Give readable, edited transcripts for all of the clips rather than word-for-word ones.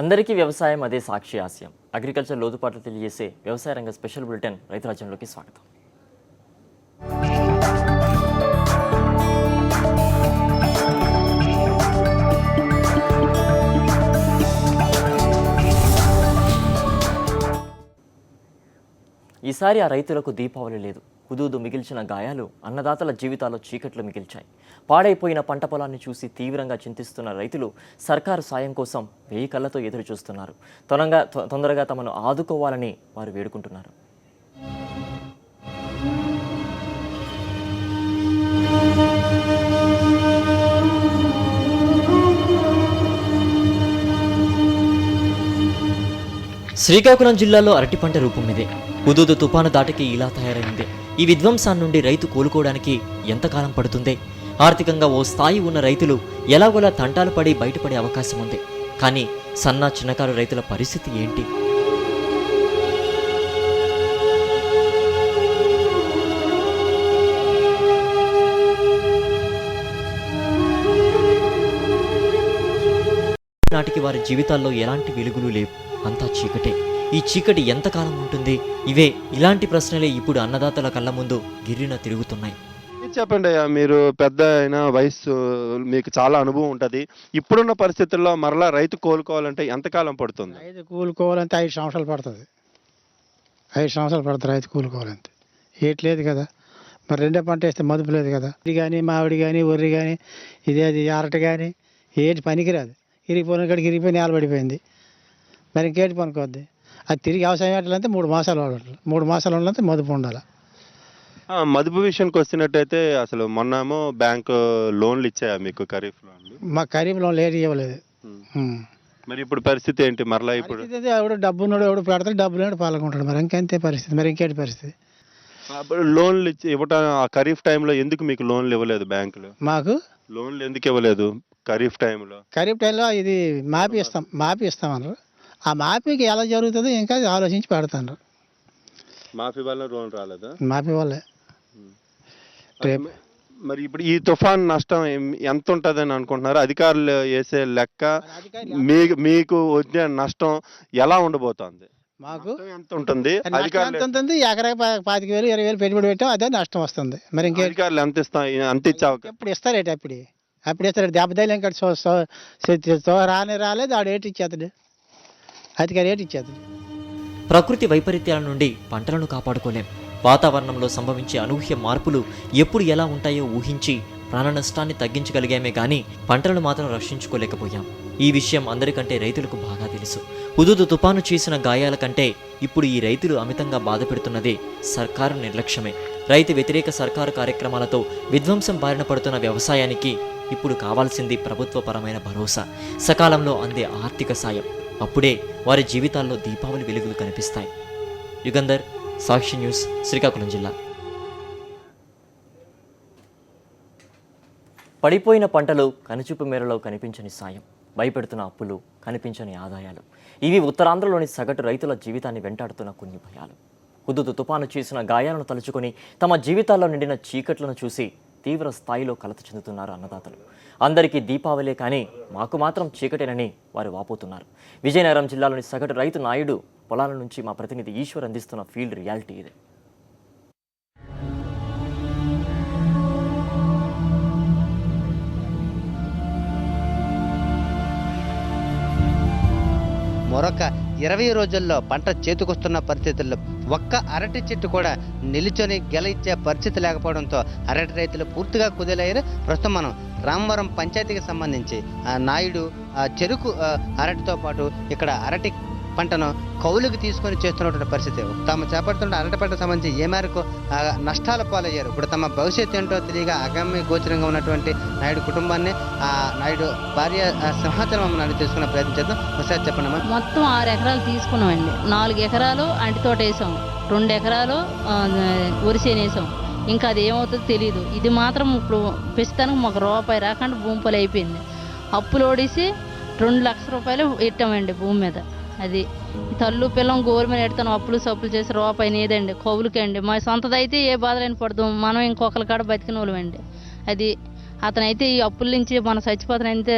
అందరికీ వ్యవసాయం అదే సాక్షి ఆశయం. అగ్రికల్చర్ లోతుపాట్లు తెలియజేసే వ్యవసాయ రంగ స్పెషల్ బులెటిన్ రైతు రాజ్యంలోకి స్వాగతం. ఈసారి ఆ రైతులకు దీపావళి లేదు. హుదూదు మిగిల్చిన గాయాలు అన్నదాతల జీవితాల్లో చీకట్లు మిగిల్చాయి. పాడైపోయిన పంట పొలాన్ని చూసి తీవ్రంగా చింతిస్తున్న రైతులు సర్కారు సాయం కోసం వేయి కళ్ళతో ఎదురు చూస్తున్నారు. తొందరగా తమను ఆదుకోవాలని వారు వేడుకుంటున్నారు. శ్రీకాకుళం జిల్లాలో అరటి పంట రూపం ఇదే. హుదూదు తుపాను దాటికి ఇలా తయారైంది. ఈ విధ్వంసాన్ని నుండి రైతు కోలుకోవడానికి ఎంతకాలం పడుతుంది? ఆర్థికంగా ఓ స్థాయి ఉన్న రైతులు ఎలాగోలా తంటాలు పడి బయటపడే అవకాశం ఉంది. కానీ సన్న చిన్నకారు రైతుల పరిస్థితి ఏంటి? నాటికి వారి జీవితాల్లో ఎలాంటి వెలుగులు లేవు. అంతా చీకటే. ఈ చీకటి ఎంతకాలం ఉంటుంది? ఇలాంటి ప్రశ్నలే ఇప్పుడు అన్నదాతల కళ్ళ ముందు గిర్రిన తిరుగుతున్నాయి. చెప్పండి అయ్యా, మీరు పెద్ద అయిన వయసు, మీకు చాలా అనుభవం ఉంటుంది. ఇప్పుడున్న పరిస్థితుల్లో మరలా రైతు కోలుకోవాలంటే ఎంతకాలం పడుతుంది? రైతు కూలుకోవాలంటే 5 సంవత్సరాలు పడుతుంది. 5 సంవత్సరాలు పడుతుంది రైతు కూలుకోవాలంటే. ఏటి లేదు కదా, మరి రెండో పంట వేస్తే మదుపు లేదు కదా. ఇది కానీ మామిడి కానీ ఒర్రి కానీ ఇదేది అరటి కానీ ఏటి పనికిరాదు. ఇరిగిపోయిన కాడికి ఇరిగిపోయి నేల పడిపోయింది. మరి ఇంకేటి పనుకోద్ది. అది తిరిగి వ్యవసాయం పెట్టాలంటే 3 మాసాలు వాడాలి. 3 మాసాలు ఉండాలంటే మదుపు ఉండాలి. మదుపు విషయానికి వచ్చినట్టయితే అసలు మొన్నేమో బ్యాంకు లోన్లు ఇచ్చాయా మీకు? ఖరీఫ్ లోన్లు మాకు ఖరీఫ్ లోన్లు ఏది ఇవ్వలేదు. మరి ఇప్పుడు పరిస్థితి ఏంటి? మరలా ఇప్పుడు ఎవడు డబ్బు ఉన్నాడు, ఎవడు పెడతాడు, డబ్బు లేడు పాల్గొంటాడు. మరి ఇంకంతే పరిస్థితి. మరి ఇంకేంటి పరిస్థితి? లోన్లు ఇవ్వటం ఆ ఖరీఫ్ టైంలో ఎందుకు మీకు లోన్లు ఇవ్వలేదు బ్యాంకులు? మాకు లోన్లు ఎందుకు ఇవ్వలేదు ఖరీఫ్ టైంలో? ఖరీఫ్ టైంలో ఇది మాఫీ ఇస్తామన్నారు. ఆ మాఫీకి ఎలా జరుగుతుందో ఇంకా ఆలోచించి పెడతాను. మాఫీ వల్ల లోన్ రాలేదా? మాఫీ వల్లే. మరి ఇప్పుడు ఈ తుఫాన్ నష్టం ఎంత ఉంటుందని అనుకుంటున్నారు? అధికారులు వేసే లెక్క మీకు వచ్చిన నష్టం ఎలా ఉండబోతోంది? మాకు ఎంత ఉంటుంది? ఉంటుంది ఎకరా 25,000 20,000 పెట్టుబడి పెట్టాం, అదే నష్టం వస్తుంది. మరి ఇంకే అధికారులు ఎంత ఇచ్చావు? ఎప్పుడు ఇస్తారేటి? అప్పుడు ఇస్తాడు. దెబ్బతైలు ఇంకా రాలేదు. ఆడు ఏటి ఇచ్చేస్తాడు, అధికారి ఏటి ఇచ్చేస్తాడు. ప్రకృతి వైపరీత్యాల నుండి పంటలను కాపాడుకోలేం. వాతావరణంలో సంభవించే అనూహ్య మార్పులు ఎప్పుడు ఎలా ఉంటాయో ఊహించి ప్రాణ నష్టాన్ని తగ్గించగలిగామే కానీ పంటలను మాత్రం రక్షించుకోలేకపోయాం. ఈ విషయం అందరికంటే రైతులకు బాగా తెలుసు. హుదూదు తుపాను చేసిన గాయాల కంటే ఇప్పుడు ఈ రైతులు అమితంగా బాధపెడుతున్నదే సర్కారు నిర్లక్ష్యమే. రైతు వ్యతిరేక సర్కారు కార్యక్రమాలతో విధ్వంసం బారిన పడుతున్న వ్యవసాయానికి ఇప్పుడు కావాల్సింది ప్రభుత్వపరమైన భరోసా, సకాలంలో అందే ఆర్థిక సాయం. అప్పుడే వారి జీవితాల్లో దీపావళి వెలుగులు కనిపిస్తాయి. యుగంధర్, సాక్షి న్యూస్, శ్రీకాకుళం జిల్లా. పడిపోయిన పంటలు, కనుచూపు మేరలో కనిపించని సాయం, భయపెడుతున్న అప్పులు, కనిపించని ఆదాయాలు, ఇవి ఉత్తరాంధ్రలోని సగటు రైతుల జీవితాన్ని వెంటాడుతున్న కొన్ని భయాలు. హుదూదు తుపాను చేసిన గాయాలను తలుచుకొని తమ జీవితాల్లో నిండిన చీకట్లను చూసి తీవ్ర స్థాయిలో కలత చెందుతున్నారు అన్నదాతలు. అందరికీ దీపావళే కానీ మాకు మాత్రం చీకటేనని వారు వాపోతున్నారు. విజయనగరం జిల్లాలోని సగటు రైతు నాయుడు పొలాల నుంచి మా ప్రతినిధి ఈశ్వర్ అందిస్తున్న ఫీల్డ్ రియాలిటీ ఇది. మరొక 20 రోజుల్లో పంట చేతికొస్తున్న పరిస్థితుల్లో ఒక్క అరటి చెట్టు కూడా నిలుచొని గెల ఇచ్చే పరిస్థితి లేకపోవడంతో అరటి రైతులు పూర్తిగా కుదేలయ్యారు. ప్రస్తుతం మనం రామవరం పంచాయతీకి సంబంధించి నాయుడు చెరుకు అరటితో పాటు ఇక్కడ అరటి పంటను కౌలుకి తీసుకొని చేస్తున్నటువంటి పరిస్థితి. తాము చేపడుతున్న అరటి పంటకు సంబంధించి ఏ మేరకు నష్టాల పాలయ్యారు, ఇప్పుడు తమ భవిష్యత్తు ఏంటో తెలియక అగమ్య గోచరంగా ఉన్నటువంటి నాయుడు కుటుంబాన్ని నాయుడు భార్య సింహాచలం అడిగి తీసుకునే ప్రయత్నం చేద్దాం. ఒకసారి చెప్పండి. మొత్తం 6 ఎకరాలు తీసుకున్నామండి. 4 ఎకరాలు అంటి తోట వేసాం, 2 ఎకరాలు వరిసేను వేసాం. ఇంకా అది ఏమవుతుందో తెలియదు. ఇది మాత్రం ఇప్పుడు ప్రస్తుతానికి మాకు రూపాయి రాకుండా భూమి పని అయిపోయింది. అప్పులు ఓడిసి 2 లక్షల రూపాయలు పెట్టామండి భూమి మీద. అది తల్లు పిల్లం గవర్నమెంట్ ఎడతాను అప్పులు సప్పులు చేసి రూపాయి ఏదండి కౌలుకే అండి. మా సొంతదైతే ఏ బాధలేని పడదాం, మనం ఇంకొకరి కాడ బతికిన వాళ్ళమండి. అది అతనైతే ఈ అప్పుల నుంచి మనం చచ్చిపోతానంటే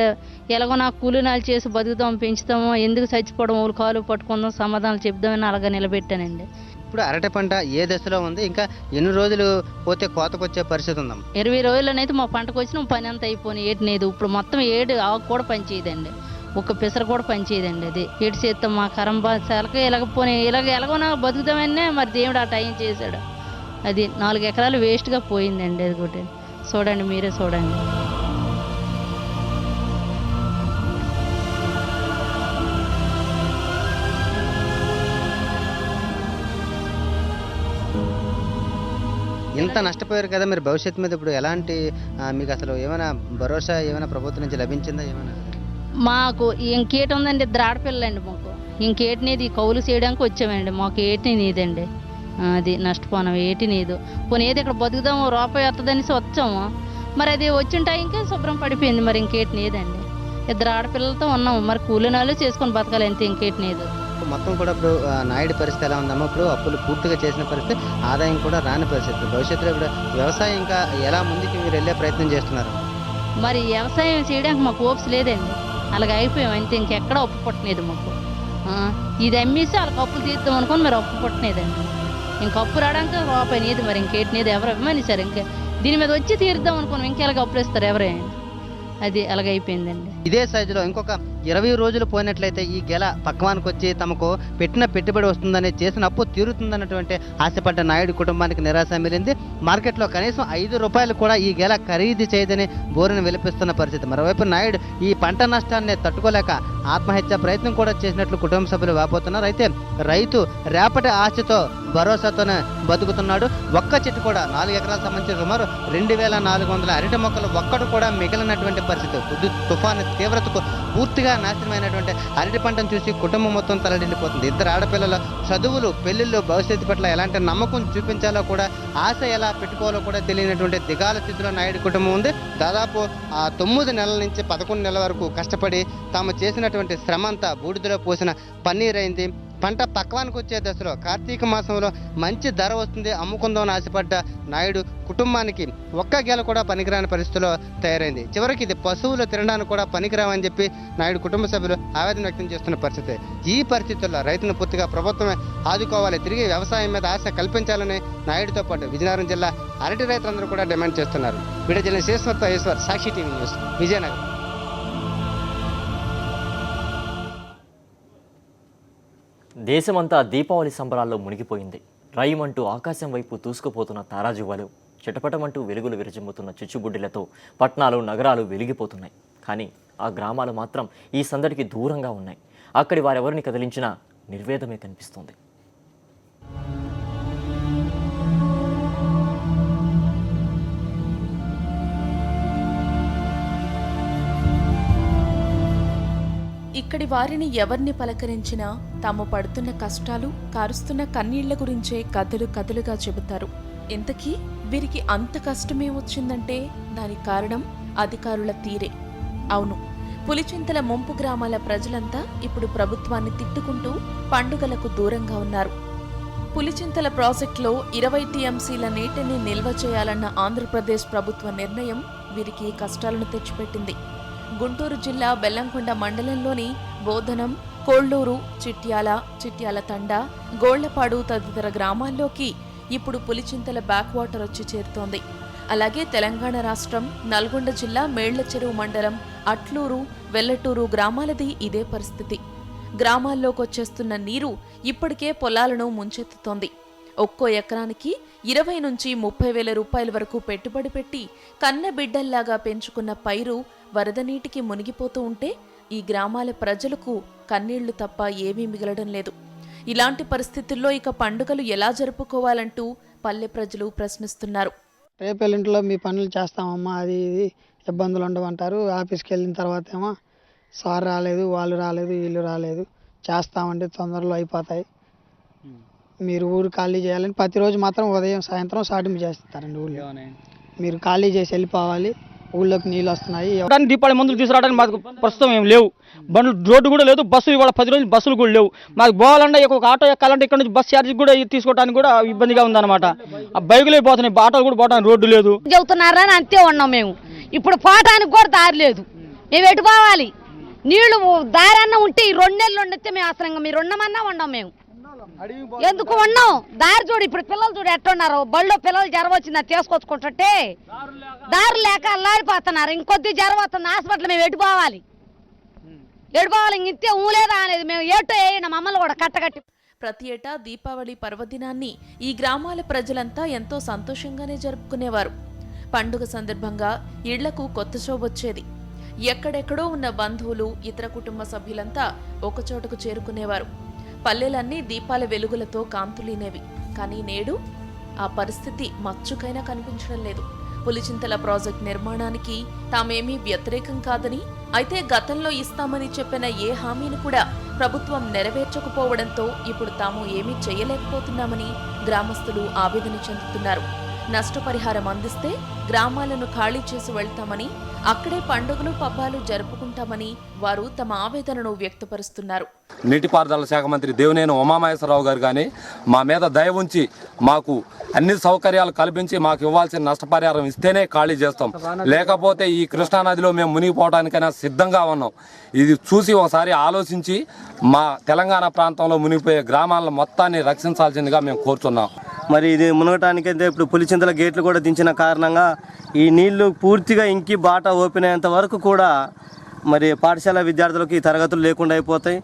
ఎలాగో నాకు కూలీనాలు చేసి బతుకుతాం పెంచుతామో ఎందుకు చచ్చిపోవడం ఊళ్ళు కాలు పట్టుకుందాం సమాధానం చెప్దామని అలాగా నిలబెట్టానండి. ఇప్పుడు అరటి పంట ఏ దశలో ఉంది, ఇంకా ఎన్ని రోజులు పోతే కోతకు వచ్చే పరిస్థితి ఉందమ్మా? 20 రోజుల్లోనైతే మా పంటకు వచ్చిన పని అంతా అయిపోయి ఏటినేది ఇప్పుడు మొత్తం ఏడు ఆకు కూడా పనిచేయదండి, ఒక్క పిసర కూడా పనిచేయదండి. అది ఏడు చేస్తాం మా కరంబా చాలక ఇలాగపోయి ఎలాగో నాకు బతుకుతామనే మరి దేవుడు ఆ టైం చేశాడు. అది 4 ఎకరాలు వేస్ట్గా పోయిందండి. అది కూడా చూడండి, మీరే చూడండి. ఇంత నష్టపోయారు కదా, మీరు భవిష్యత్తు మీద ఇప్పుడు ఎలాంటి మీకు అసలు ఏమైనా భరోసా ఏమైనా ప్రభుత్వం నుంచి లభించిందా ఏమైనా? మాకు ఇంకేటి ఉందండి, ఇద్దరు ఆడపిల్లండి మాకు. ఇంకేటినేది కౌలు చేయడానికి వచ్చామండి, మాకు ఏటి నీదండి. అది నష్టపోనాం, ఏటి నీదు పోనీ ఏది ఇక్కడ బతుకుదాము రూపాయి వస్తుందనేసి వచ్చాము, మరి అది వచ్చిన టైంకే శుభ్రం పడిపోయింది. మరి ఇంకేటి నీదండి, ఇద్దరు ఆడపిల్లలతో ఉన్నాము, మరి కూలీనాలు చేసుకొని బతకాలి అంతే, ఇంకేటి నీదు. మొత్తం కూడా ఇప్పుడు నాయుడు పరిస్థితి ఎలా ఉందమ్మా? ఇప్పుడు అప్పులు పూర్తిగా చేసిన పరిస్థితి, ఆదాయం కూడా రాని పరిస్థితి. భవిష్యత్తులో ఇప్పుడు వ్యవసాయం ఇంకా ఎలా ముందుకు మీరు వెళ్ళే ప్రయత్నం చేస్తున్నారు? మరి వ్యవసాయం చేయడానికి మాకు ఓప్స్ లేదండి, అలాగే అయిపోయాం అంతే, ఇంకెక్కడ అప్పు పుట్టలేదు మాకు. ఇది అమ్మేసి వాళ్ళకి అప్పులు తీద్దాం అనుకోని మరి అప్పు పుట్టలేదండి. ఇంక అప్పు రావడానికి రూపాయి నీది, మరి ఇంకేటి నీది ఎవరు అభిమానించారు? ఇంకా దీని మీద వచ్చి తీరుద్దాం అనుకోని ఇంకెలాగ అప్పులు ఇస్తారు ఎవరైనా? అది అలాగైపోయిందండి. ఇదే సైజులో ఇంకొక 20 రోజులు పోయినట్లయితే ఈ గెల పక్వానికి వచ్చి తమకు పెట్టిన పెట్టుబడి వస్తుందని, చేసిన అప్పు తీరుతుందన్నటువంటి ఆశపడ్డ నాయుడు కుటుంబానికి నిరాశ మిగిలింది. మార్కెట్లో కనీసం 5 రూపాయలు కూడా ఈ గెల ఖరీదు చేయదని బోరును విలపిస్తున్న పరిస్థితి. మరోవైపు నాయుడు ఈ పంట నష్టాన్ని తట్టుకోలేక ఆత్మహత్య ప్రయత్నం కూడా చేసినట్లు కుటుంబ సభ్యులు వాపోతున్నారు. అయితే రైతు రేపటి ఆశతో భరోసాతోనే బతుకుతున్నాడు. ఒక్క చెట్టు కూడా 4 ఎకరాలకు సంబంధించి సుమారు 2400 అరటి మొక్కలు ఒక్కడు కూడా మిగిలినటువంటి పరిస్థితి. తుఫాను తీవ్రతకు పూర్తిగా నాశనమైనటువంటి అరటి పంటను చూసి కుటుంబం మొత్తం తలడిల్లిపోతుంది. ఇద్దరు ఆడపిల్లల చదువులు, పెళ్లిళ్ళు, భవిష్యత్తు పట్ల ఎలాంటి నమ్మకం చూపించాలో కూడా, ఆశ ఎలా పెట్టుకోవాలో కూడా తెలియనటువంటి దిగాల స్థితిలో నాయుడు కుటుంబం ఉంది. దాదాపు 9 నెలల నుంచి 11 నెలల వరకు కష్టపడి తాము చేసినటువంటి శ్రమ అంతా బూడిదలో పోసిన పన్నీరైంది. పంట పక్వానికి వచ్చే దశలో కార్తీక మాసంలో మంచి ధర వస్తుంది అమ్ముకుందామని ఆశపడ్డ నాయుడు కుటుంబానికి ఒక్క గెల కూడా పనికిరాని పరిస్థితిలో తయారైంది. చివరికి ఇది పశువులు తినడానికి కూడా పనికిరావని చెప్పి నాయుడు కుటుంబ సభ్యులు ఆవేదన వ్యక్తం చేస్తున్న పరిస్థితి. ఈ పరిస్థితుల్లో రైతును పూర్తిగా ప్రభుత్వమే ఆదుకోవాలి, తిరిగి వ్యవసాయం మీద ఆశ కల్పించాలని నాయుడుతో పాటు విజయనగరం జిల్లా అరటి రైతులందరూ కూడా డిమాండ్ చేస్తున్నారు. వీడియో జర్నలిస్ట్ ఈశ్వర్, సాక్షి టీవీ న్యూస్, విజయనగరం. దేశమంతా దీపావళి సంబరాల్లో మునిగిపోయింది. రైమంటూ ఆకాశం వైపు దూసుకుపోతున్న తారాజువ్వలు, చిటపటమంటూ వెలుగులు విరజిమ్ముతున్న చిచ్చుబుడ్డిలతో పట్టణాలు, నగరాలు వెలిగిపోతున్నాయి. కానీ ఆ గ్రామాలు మాత్రం ఈ సందడికి దూరంగా ఉన్నాయి. అక్కడి వారెవరిని కదిలించినా నిర్వేదమే కనిపిస్తోంది. ఇక్కడి వారిని ఎవరిని పలకరించినా తాము పడుతున్న కష్టాలు, కారుస్తున్న కన్నీళ్ల గురించే కథలు కథలుగా చెబుతారు. ఇంతకీ వీరికి అంత కష్టమే వచ్చిందంటే దానికి కారణం అధికారుల తీరే. అవును, పులిచింతల ముంపు గ్రామాల ప్రజలంతా ఇప్పుడు ప్రభుత్వాన్ని తిట్టుకుంటూ పండుగలకు దూరంగా ఉన్నారు. పులిచింతల ప్రాజెక్టులో 20 టీఎంసీల నీటిని నిల్వ చేయాలన్న ఆంధ్రప్రదేశ్ ప్రభుత్వ నిర్ణయం వీరికి కష్టాలను తెచ్చిపెట్టింది. గుంటూరు జిల్లా బెల్లంకొండ మండలంలోని బోధనం, కోళ్లూరు, చిట్యాల తండ, గోళ్లపాడు తదితర గ్రామాల్లోకి ఇప్పుడు పులిచింతల బ్యాక్ వాటర్ వచ్చి చేరుతోంది. అలాగే తెలంగాణ రాష్ట్రం నల్గొండ జిల్లా మేళ్లచెరువు మండలం అట్లూరు, వెల్లటూరు గ్రామాలది ఇదే పరిస్థితి. గ్రామాల్లోకొచ్చేస్తున్న నీరు ఇప్పటికే పొలాలను ముంచెత్తుతోంది. ఒక్కో ఎకరానికి 20 నుంచి 30 వేల రూపాయల వరకు పెట్టుబడి పెట్టి కన్న బిడ్డల్లాగా పెంచుకున్న పైరు వరద నీటికి మునిగిపోతూ ఉంటే ఈ గ్రామాల ప్రజలకు కన్నీళ్లు తప్ప ఏమీ మిగలడం లేదు. ఇలాంటి పరిస్థితుల్లో ఇక పండుగలు ఎలా జరుపుకోవాలంటూ పల్లె ప్రజలు ప్రశ్నిస్తున్నారు. రేపెల్లింట్లో మీ పనులు చేస్తామమ్మా, అది ఇది ఇబ్బందులు ఉండవంటారు. ఆఫీస్కి వెళ్ళిన తర్వాత ఏమో సార్ రాలేదు, వాళ్ళు రాలేదు, వీళ్ళు రాలేదు, చేస్తామంటే తొందరలో అయిపోతాయి, మీరు ఊరు ఖాళీ చేయాలని ప్రతిరోజు మాత్రం ఉదయం సాయంత్రం సాటింపు చేస్తారండి. ఊళ్ళో మీరు ఖాళీ చేసి వెళ్ళిపోవాలి, ఊళ్ళోకి నీళ్ళు వస్తున్నాయి. దీపావళి మందులు తీసుకురావడానికి మాకు ప్రస్తుతం ఏం లేవు. బండ్లు, రోడ్డు కూడా లేదు, బస్సులు ఇవాళ 10 రోజులు బస్సులు కూడా లేవు. మాకు పోవాలంటే ఒక ఆటో ఎక్కాలంటే ఇక్కడ నుంచి బస్ ఛార్జీ కూడా తీసుకోవడానికి కూడా ఇబ్బందిగా ఉందన్నమాట. ఆ బైకులు పోతున్నాయి, ఆటోలు కూడా పోవడానికి రోడ్డు లేదు. చెబుతున్నారని అంతే ఉన్నాం మేము. ఇప్పుడు పోవటానికి కూడా దారి లేదు. మేము ఎటు పోవాలి? నీళ్లు దారి అన్న ఉంటే ఈ 2 నెలలు ఉండొస్తే మేము అసలు ఇంకా మీరు ఉండమన్నా ఉండం. మేము ఎందుకు ఉన్నాం? దారి చూడు, ఇప్పుడు పిల్లలు చూడు ఎట్టున్నారు. బళ్ళో పిల్లలు జ్వరం వచ్చింది తీసుకొచ్చుకుంటుంటే దారి లేక అల్లాడిపోతున్నారు. ఇంకొద్ది జ్వరం వస్తుంది హాస్పిటల్, మేము ఎటు పోవాలి? ఇంతే ఊలేదా అనేది మేము ఏటో వేయండి మమ్మల్ని కూడా కట్టగట్టి. ప్రతి ఏటా దీపావళి పర్వదినాన్ని ఈ గ్రామాల ప్రజలంతా ఎంతో సంతోషంగానే జరుపుకునేవారు. పండుగ సందర్భంగా ఇళ్లకు కొత్త శోభొచ్చేది. ఎక్కడెక్కడో ఉన్న బంధువులు, ఇతర కుటుంబ సభ్యులంతా ఒకచోటకు చేరుకునేవారు. పల్లెలన్నీ దీపాల వెలుగులతో కాంతులీనేవి. కానీ నేడు ఆ పరిస్థితి మచ్చుకైనా కనిపించడం లేదు. పులిచింతల ప్రాజెక్ట్ నిర్మాణానికి తామేమీ వ్యతిరేకం కాదని, అయితే గతంలో ఇస్తామని చెప్పిన ఏ హామీని కూడా ప్రభుత్వం నెరవేర్చకపోవడంతో ఇప్పుడు తాము ఏమీ చేయలేకపోతున్నామని గ్రామస్తులు ఆవేదన చెందుతున్నారు. నష్టపరిహారం అందిస్తే గ్రామాలను ఖాళీ చేసి వెళ్తామని, అక్కడే పండుగలు పబ్బాలు జరుపుకుంటామని వారు తమ ఆవేదనను వ్యక్తపరుస్తున్నారు. నీటిపారుదల శాఖ మంత్రి దేవినేని ఉమామహేశ్వరరావు గారు కానీ మా మీద దయ ఉంచి మాకు అన్ని సౌకర్యాలు కల్పించి మాకు ఇవ్వాల్సిన నష్టపరిహారం ఇస్తేనే ఖాళీ చేస్తాం. లేకపోతే ఈ కృష్ణానదిలో మేము మునిగిపోవడానికైనా సిద్ధంగా ఉన్నాం. ఇది చూసి ఒకసారి ఆలోచించి మా తెలంగాణ ప్రాంతంలో మునిగిపోయే గ్రామాలను మొత్తాన్ని రక్షించాల్సిందిగా మేము కోరుతున్నాం. మరి ఇది మునగటానికైతే ఇప్పుడు పులిచింతల గేట్లు కూడా దించిన కారణంగా ఈ నీళ్లు పూర్తిగా ఇంకి బాట ఓపెన్ అయ్యేంత వరకు కూడా మరి పాఠశాల విద్యార్థులకు ఈ తరగతులు లేకుండా అయిపోతాయి.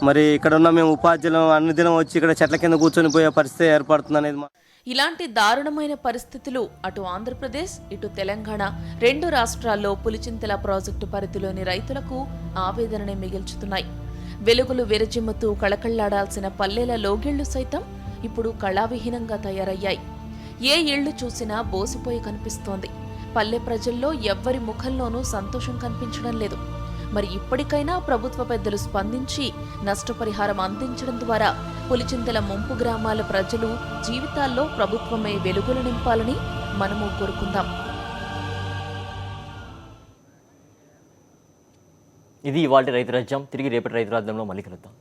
మరి ఇక్కడ ఉన్న మేము ఉపాధ్యాయులు అన్ని దినం వచ్చి ఇక్కడ చెట్ల కింద కూర్చొని పోయే పరిస్థితి ఏర్పడుతుంది అనేది. ఇలాంటి దారుణమైన పరిస్థితులు అటు ఆంధ్రప్రదేశ్, ఇటు తెలంగాణ 2 రాష్ట్రాల్లో పులిచింతల ప్రాజెక్టు పరిధిలోని రైతులకు ఆవేదననే మిగిల్చుతున్నాయి. వెలుగులు విరజిమ్ముతూ కళకళ్లాడాల్సిన పల్లెల లోగిళ్లు సైతం ఇప్పుడు కళావిహీనంగా తయారయ్యాయి. ఏ ఇళ్లు చూసినా బోసిపోయి కనిపిస్తోంది. పల్లె ప్రజల్లో ఎవ్వరి ముఖంలోనూ సంతోషం కనిపించడం లేదు. మరి ఇప్పటికైనా ప్రభుత్వ పెద్దలు స్పందించి నష్టపరిహారం అందించడం ద్వారా పులిచింతల ముంపు గ్రామాల ప్రజలు జీవితాల్లో ప్రభుత్వమే వెలుగులు నింపాలని మనము కోరుకుందాం. ఇది ఇవాళ రైతు రాజ్యం. తిరిగి రేపటి రైతు రాజ్యంలో మళ్ళీ కలుద్దాం.